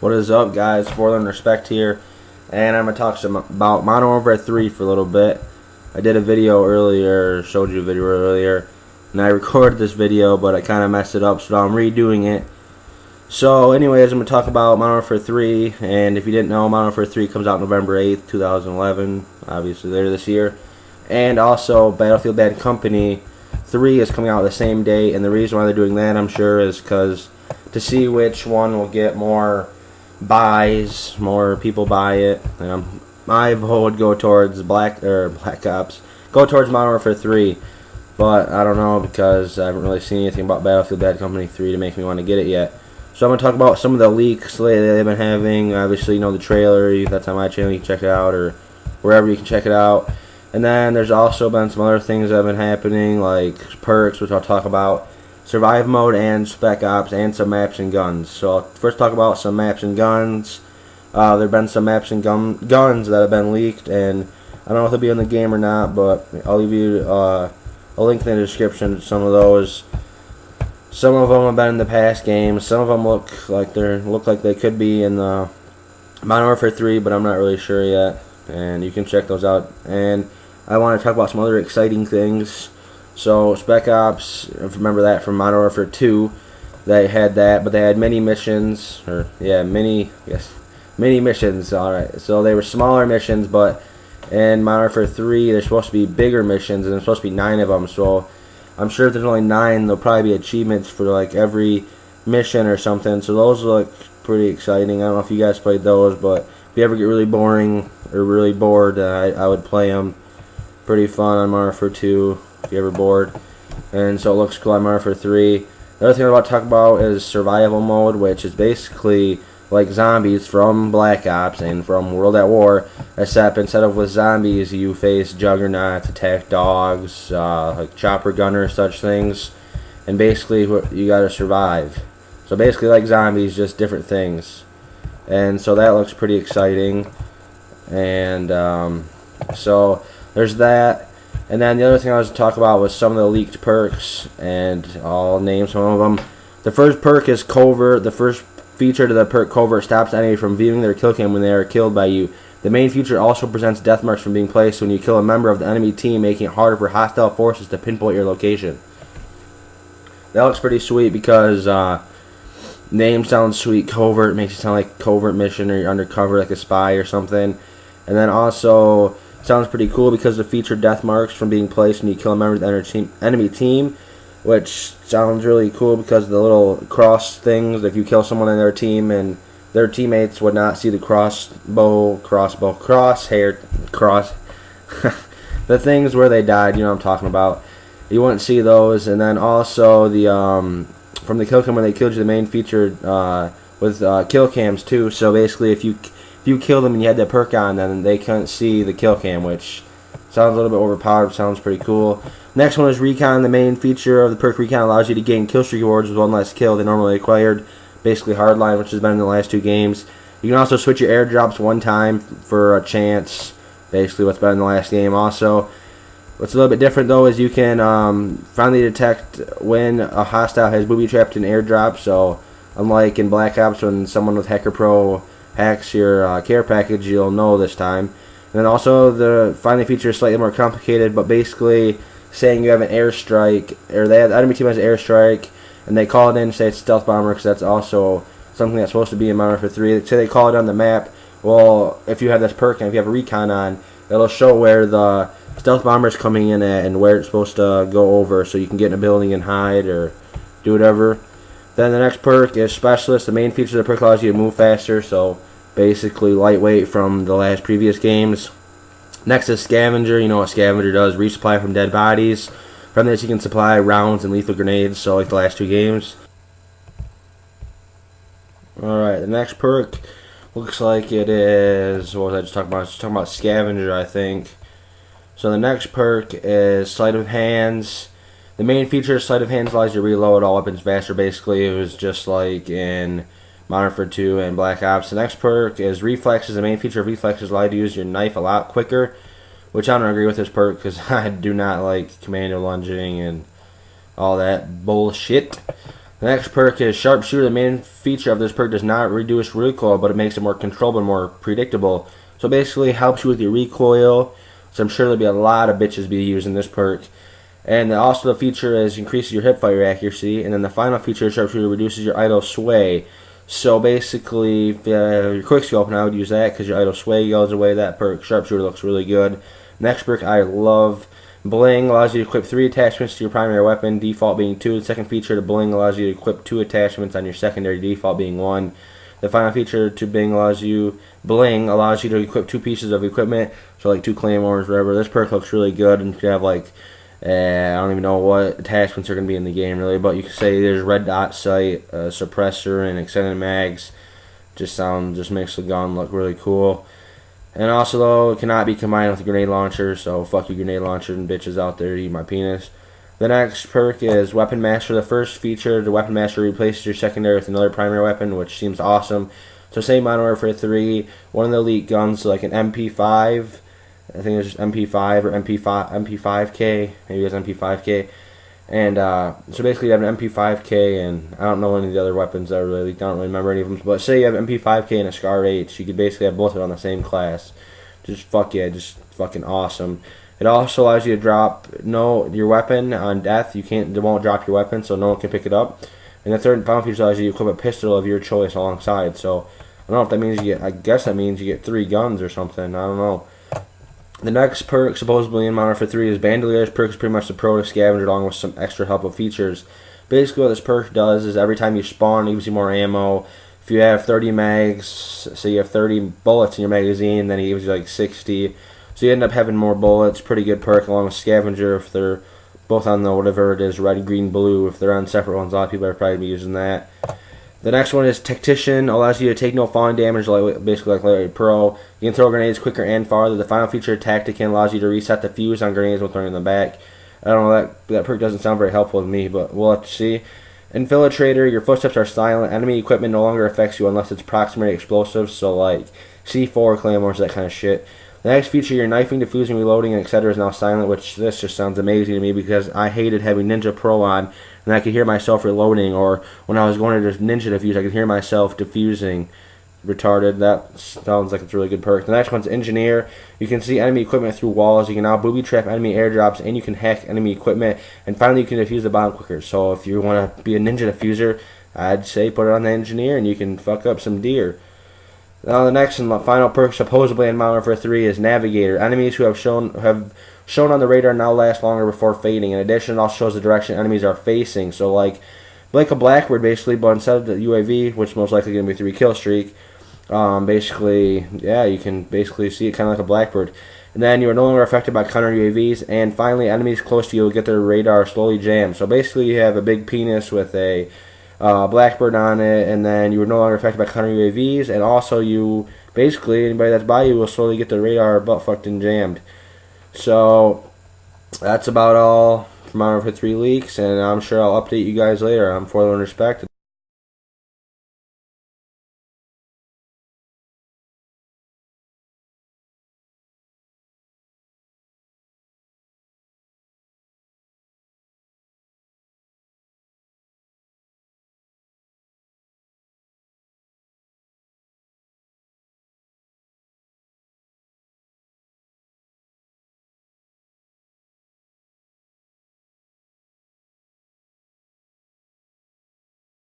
What is up, guys? Forlorn Respect here, and I'm going to talk about Mw3 for a little bit. I did a video earlier, showed you a video earlier, and I recorded this video, but I kind of messed it up, so now I'm redoing it. So anyways, I'm going to talk about Mw3, and if you didn't know, Mw3 comes out November 8th, 2011, obviously later this year. And also, Battlefield Bad Company 3 is coming out the same day, and the reason why they're doing that, I'm sure, is because to see which one will get more buys, more people buy it. My vote would go towards Black Ops, go towards Modern Warfare 3, but I don't know because I haven't really seen anything about Battlefield Bad Company 3 to make me want to get it yet. So I'm going to talk about some of the leaks lately they've been having. Obviously, you know, the trailer, that's on my channel, you can check it out, or wherever you can check it out. And then there's also been some other things that have been happening, like perks, which I'll talk about, survive mode, and Spec Ops, and some maps and guns. So I'll first talk about some maps and guns. There have been some maps and guns that have been leaked, and I don't know if they'll be in the game or not, but I'll leave you a link in the description to some of those. Some of them have been in the past games. Some of them look like they could be in the Modern Warfare 3, but I'm not really sure yet. And you can check those out. And I want to talk about some other exciting things. So Spec Ops, remember that from Modern Warfare 2, they had that, but they had mini missions, mini missions. All right, so they were smaller missions, but in Modern Warfare 3, they're supposed to be bigger missions, and there's supposed to be 9 of them. So I'm sure if there's only 9, there'll probably be achievements for like every mission or something. So those look pretty exciting. I don't know if you guys played those, but if you ever get really boring or really bored, I would play them. Pretty fun on Modern Warfare 2. If you're ever bored. And so it looks cool on Modern Warfare 3. The other thing I'm about to talk about is survival mode, which is basically like zombies from Black Ops and from World at War, except instead of with zombies, you face juggernauts, attack dogs, like chopper gunners, such things, and basically you gotta survive. So basically like zombies, just different things. And so that looks pretty exciting. And so there's that. And then the other thing I was to talk about was some of the leaked perks, and I'll name some of them. The first perk is Covert. The first feature to the perk Covert stops the enemy from viewing their kill cam when they are killed by you. The main feature also prevents death marks from being placed when you kill a member of the enemy team, making it harder for hostile forces to pinpoint your location. That looks pretty sweet because name sounds sweet. Covert makes it sound like covert mission, or you're undercover like a spy or something. And then also sounds pretty cool because the feature death marks from being placed when you kill a member of the enemy team, which sounds really cool because of the little cross things. If you kill someone in their team and their teammates would not see the crosshair, the things where they died, you know what I'm talking about. You wouldn't see those. And then also the from the kill cam when they killed you, the main feature with kill cams too. So basically, if you kill them and you had that perk on, then they couldn't see the kill cam, which sounds a little bit overpowered, sounds pretty cool. Next one is Recon. The main feature of the perk Recon allows you to gain kill streak rewards with one less kill than normally acquired. Basically Hardline, which has been in the last 2 games. You can also switch your airdrops one time for a chance, basically what's been in the last game. Also, what's a little bit different though is you can finally detect when a hostile has booby-trapped an airdrop. So unlike in Black Ops when someone with Hacker Pro hacks your care package, you'll know this time. And then also the finally feature is slightly more complicated, but basically saying you have an airstrike, or the enemy team has an airstrike, and they call it in, say it's stealth bomber, because that's also something that's supposed to be in Modern Warfare 3. Say they call it on the map. Well, if you have this perk and if you have a recon on, it'll show where the stealth bomber is coming in at and where it's supposed to go over, so you can get in a building and hide or do whatever. Then the next perk is Specialist. The main feature of the perk allows you to move faster, so basically lightweight from the last previous games. Next is Scavenger. You know what Scavenger does, resupply from dead bodies. From this you can supply rounds and lethal grenades, so like the last 2 games. Alright, the next perk looks like it is, what was I just talking about? I was just talking about Scavenger, I think. So the next perk is Sleight of Hands. The main feature of Sleight of Hands allows you to reload all weapons faster. Basically, it was just like in Modern Warfare 2 and Black Ops. The next perk is Reflexes. The main feature of Reflexes allows you to use your knife a lot quicker, which I don't agree with this perk because I do not like commando lunging and all that bullshit. The next perk is Sharpshooter. The main feature of this perk does not reduce recoil, but it makes it more controllable and more predictable. So basically helps you with your recoil. So I'm sure there'll be a lot of bitches be using this perk. And also the feature is increases your hipfire accuracy. And then the final feature, Sharpshooter, reduces your idle sway. So basically, if your quickscope, I would use that because your idle sway goes away. That perk, Sharpshooter, looks really good. Next perk I love. Bling allows you to equip 3 attachments to your primary weapon, default being 2. The second feature to Bling allows you to equip 2 attachments on your secondary, default being 1. The final feature to Bling allows you to equip 2 pieces of equipment, so like 2 claymores, whatever. This perk looks really good, and you can have like, I don't even know what attachments are going to be in the game really, but you can say there's red dot sight, suppressor, and extended mags. Just makes the gun look really cool. And also, though, it cannot be combined with a grenade launcher, so fuck you grenade launcher and bitches out there, eat my penis. The next perk is Weapon Master. The first feature, the Weapon Master replaces your secondary with another primary weapon, which seems awesome. So say Modern Warfare 3, one of the elite guns, like an MP5, I think it's just MP5 or MP5K, maybe it's MP5K. And so basically you have an MP5K, and I don't know any of the other weapons that are really, I don't really remember any of them, but say you have an MP5K and a Scar H, you could basically have both of them on the same class. Just fuck yeah, just fucking awesome. It also allows you to drop your weapon on death. They won't drop your weapon, so no one can pick it up. And the third and final feature allows you to equip a pistol of your choice alongside. So I don't know if that means I guess that means you get 3 guns or something. I don't know. The next perk, supposedly in Modern Warfare 3, is Bandolier. This perk is pretty much the pro scavenger along with some extra helpful features. Basically what this perk does is every time you spawn, it gives you more ammo. If you have 30 mags, say you have 30 bullets in your magazine, then it gives you like 60. So you end up having more bullets. Pretty good perk along with scavenger if they're both on the whatever it is, red, green, blue. If they're on separate ones, a lot of people are probably using that. The next one is Tactician. Allows you to take no falling damage, basically like Lightweight Pro. You can throw grenades quicker and farther. The final feature, Tactician, allows you to reset the fuse on grenades when throwing them back. I don't know, that perk doesn't sound very helpful to me, but we'll have to see. Infiltrator, your footsteps are silent. Enemy equipment no longer affects you unless it's proximity explosives, so like C4, claymores, that kind of shit. The next feature, your knifing, defusing, reloading, and etc. is now silent, which this just sounds amazing to me because I hated having Ninja Pro on, and I could hear myself reloading, or when I was going to Ninja defuse, I could hear myself defusing. Retarded. That sounds like it's a really good perk. The next one's Engineer. You can see enemy equipment through walls. You can now booby trap enemy airdrops, and you can hack enemy equipment. And finally, you can defuse the bomb quicker. So if you want to be a ninja diffuser, I'd say put it on the Engineer, and you can fuck up some deer. Now the next and final perk, supposedly in Modern Warfare 3, is Navigator. Enemies who have shown on the radar now last longer before fading. In addition, it also shows the direction enemies are facing. So like a Blackbird basically, but instead of the UAV, which most likely going to be 3 kill streak, basically, yeah, you can basically see it kind of like a Blackbird. And then you are no longer affected by counter UAVs. And finally, enemies close to you will get their radar slowly jammed. So basically, you have a big penis with a Blackbird on it, and then you are no longer affected by counter UAVs. And also, you basically, anybody that's by you will slowly get their radar butt fucked and jammed. So that's about all for Modern Warfare 3 leaks, and I'm sure I'll update you guys later. I'm Forlorn Respect.